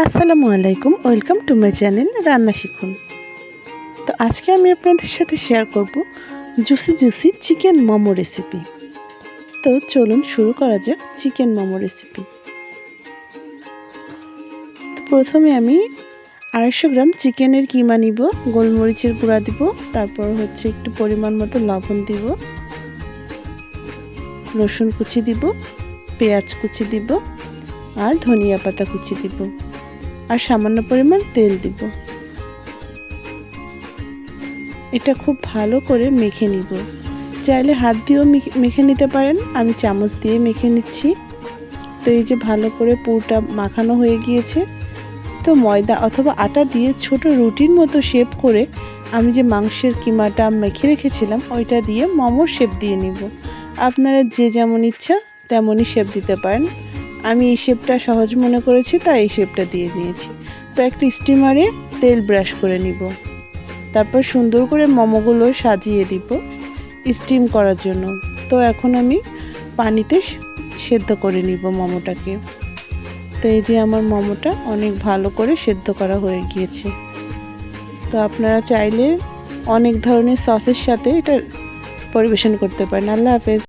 আসসালামু আলাইকুম, welcome to my channel রান্না শিখুন। তো আজকে আমি আপনাদের সাথে শেয়ার করব juicy juicy chicken momo recipe. তো চলুন শুরু করা যাক চিকেন মোমো রেসিপি। তো প্রথমে আমি 250 গ্রাম চিকেনের কিমা নিব, গোলমরিচের গুঁড়া দিব, তারপর হচ্ছে একটু পরিমাণ মতো লবণ দিব, রসুন কুচি দিব, পেঁয়াজ কুচি দিব আর ধনিয়া পাতা কুচি দিব আর সামান্য পরিমাণ তেল দিব। এটা খুব ভালো করে মেখে নিব। চাইলে হাত দিয়েও মেখে নিতে পারেন, আমি চামচ দিয়ে মেখে নিচ্ছি। তো এই যে ভালো করে পুরোটা মাখানো হয়ে গিয়েছে। তো ময়দা অথবা আটা দিয়ে ছোট রুটির মতো শেপ করে আমি যে মাংসের কিমাটা মেখে রেখেছিলাম ওইটা দিয়ে মোমোর শেপ দিয়ে নিব। আপনারা যে যেমন ইচ্ছা তেমনই শেপ দিতে পারেন। আমি এই শেপটা সহজ মনে করেছি তাই এই শেপটা দিয়ে নিয়েছি। তো একটা স্টিমারে তেল ব্রাশ করে নিব, তারপর সুন্দর করে মোমোগুলো সাজিয়ে দিব স্টিম করার জন্য। তো এখন আমি পানিতে সেদ্ধ করে নিব মোমোটাকে। তো এই যে আমার মোমোটা অনেক ভালো করে সেদ্ধ করা হয়ে গিয়েছে। তো আপনারা চাইলে অনেক ধরনের সসের সাথে এটা পরিবেশন করতে পারেন। আল্লাহ হাফেজ।